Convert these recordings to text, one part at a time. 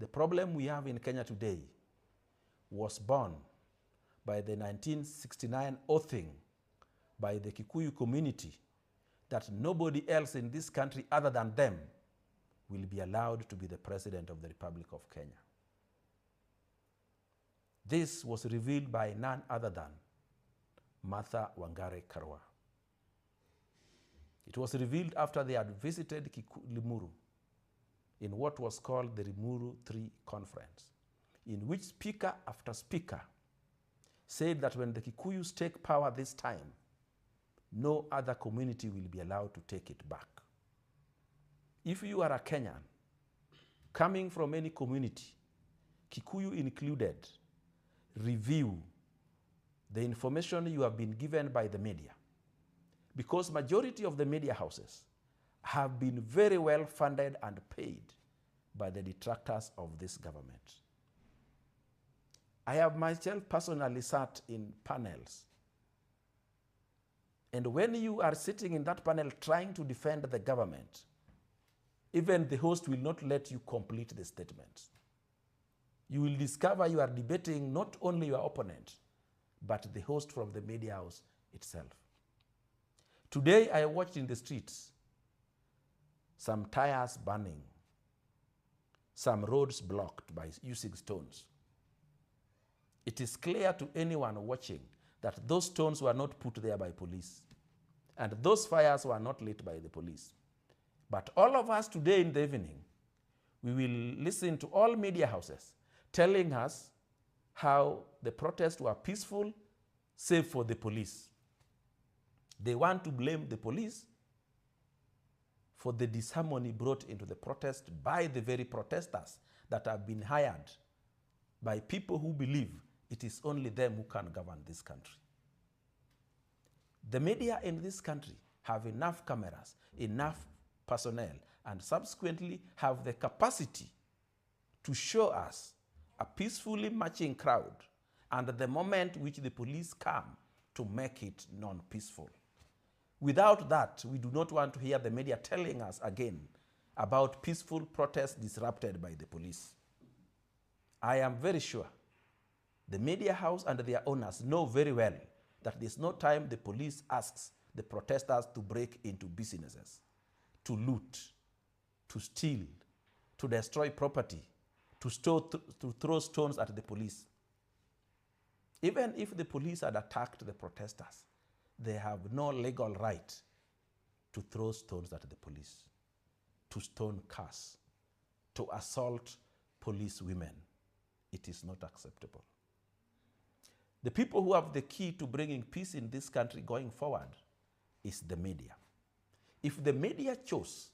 The problem we have in Kenya today was born by the 1969 oathing by the Kikuyu community that nobody else in this country other than them will be allowed to be the president of the Republic of Kenya. This was revealed by none other than Martha Wangari Karua. It was revealed after they had visited Limuru in what was called the Limuru 3 Conference, in which speaker after speaker said that when the Kikuyus take power this time, no other community will be allowed to take it back. If you are a Kenyan, coming from any community, Kikuyu included, review the information you have been given by the media. Because majority of the media houses have been very well funded and paid by the detractors of this government. I have myself personally sat in panels. And when you are sitting in that panel trying to defend the government, even the host will not let you complete the statement. You will discover you are debating not only your opponent, but the host from the media house itself. Today, I watched in the streets some tires burning, some roads blocked by using stones. It is clear to anyone watching that those stones were not put there by police, and those fires were not lit by the police. But all of us today in the evening, we will listen to all media houses telling us how the protests were peaceful, save for the police. They want to blame the police for the disharmony brought into the protest by the very protesters that have been hired by people who believe it is only them who can govern this country. The media in this country have enough cameras, enough personnel, and subsequently have the capacity to show us a peacefully marching crowd and the moment which the police come to make it non-peaceful. Without that, we do not want to hear the media telling us again about peaceful protests disrupted by the police. I am very sure the media house and their owners know very well that there's no time the police asks the protesters to break into businesses, to loot, to steal, to destroy property, to throw stones at the police. Even if the police had attacked the protesters, they have no legal right to throw stones at the police, to stone cars, to assault police women. It is not acceptable. The people who have the key to bringing peace in this country going forward is the media. If the media chose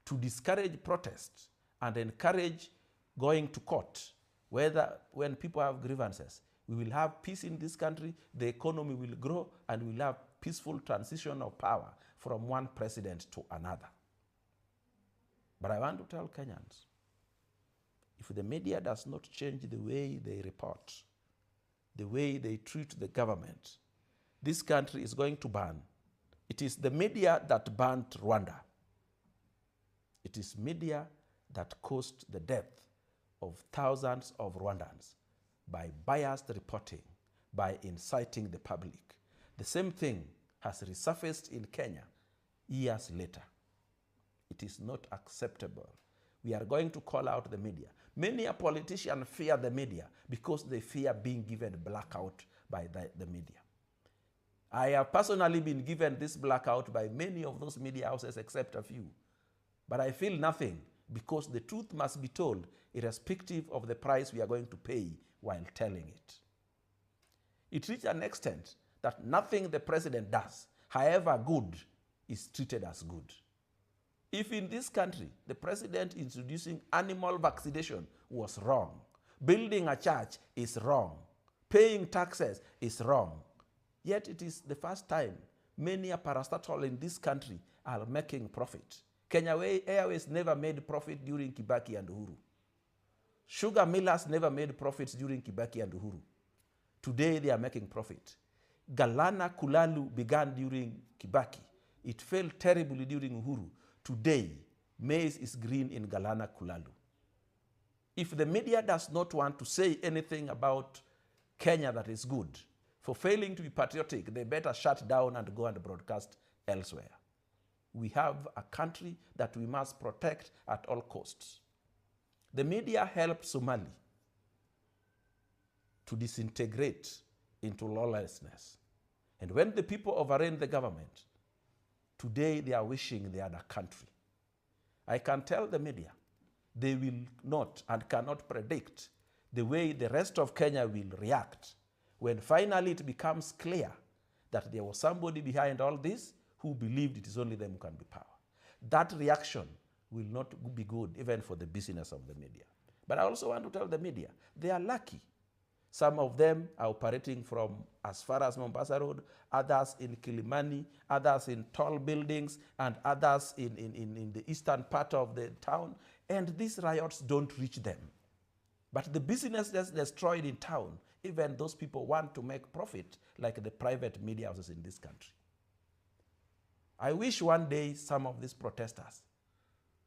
to discourage protests and encourage going to court, when people have grievances, we will have peace in this country, the economy will grow, and we will have peaceful transition of power from one president to another. But I want to tell Kenyans, if the media does not change the way they report, the way they treat the government, this country is going to burn. It is the media that burned Rwanda. It is media that caused the death of thousands of Rwandans by biased reporting, by inciting the public. The same thing has resurfaced in Kenya years later. It is not acceptable. We are going to call out the media. Many a politician fear the media because they fear being given blackout by the media. I have personally been given this blackout by many of those media houses except a few. But I feel nothing because the truth must be told irrespective of the price we are going to pay while telling it. It reached an extent that nothing the president does, however good, is treated as good. If in this country, the president introducing animal vaccination was wrong, building a church is wrong, paying taxes is wrong, yet it is the first time many a parastatal in this country are making profit. Kenya Airways never made profit during Kibaki and Uhuru. Sugar millers never made profits during Kibaki and Uhuru. Today they are making profit. Galana Kulalu began during Kibaki. It failed terribly during Uhuru. Today, maize is green in Galana Kulalu. If the media does not want to say anything about Kenya that is good, for failing to be patriotic, they better shut down and go and broadcast elsewhere. We have a country that we must protect at all costs. The media helped Somali to disintegrate into lawlessness. And when the people overran the government, today they are wishing they had a country. I can tell the media, they will not and cannot predict the way the rest of Kenya will react when finally it becomes clear that there was somebody behind all this who believed it is only them who can be power. That reaction will not be good even for the business of the media. But I also want to tell the media, they are lucky. Some of them are operating from as far as Mombasa Road, others in Kilimani, others in tall buildings, and others in the eastern part of the town. And these riots don't reach them. But the business that's destroyed in town, even those people want to make profit like the private media houses in this country. I wish one day some of these protesters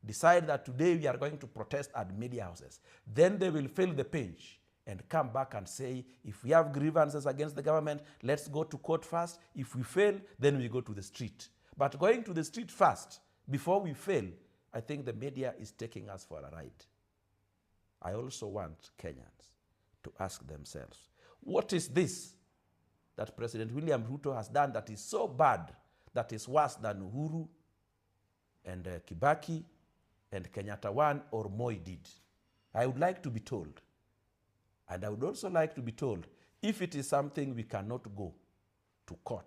decide that today we are going to protest at media houses. Then they will fill the page and come back and say, if we have grievances against the government, let's go to court first. If we fail, then we go to the street. But going to the street first, before we fail, I think the media is taking us for a ride. I also want Kenyans to ask themselves, what is this that President William Ruto has done that is so bad, that is worse than Uhuru and Kibaki and Kenyatta 1 or Moi did? I would like to be told. And I would also like to be told, if it is something we cannot go to court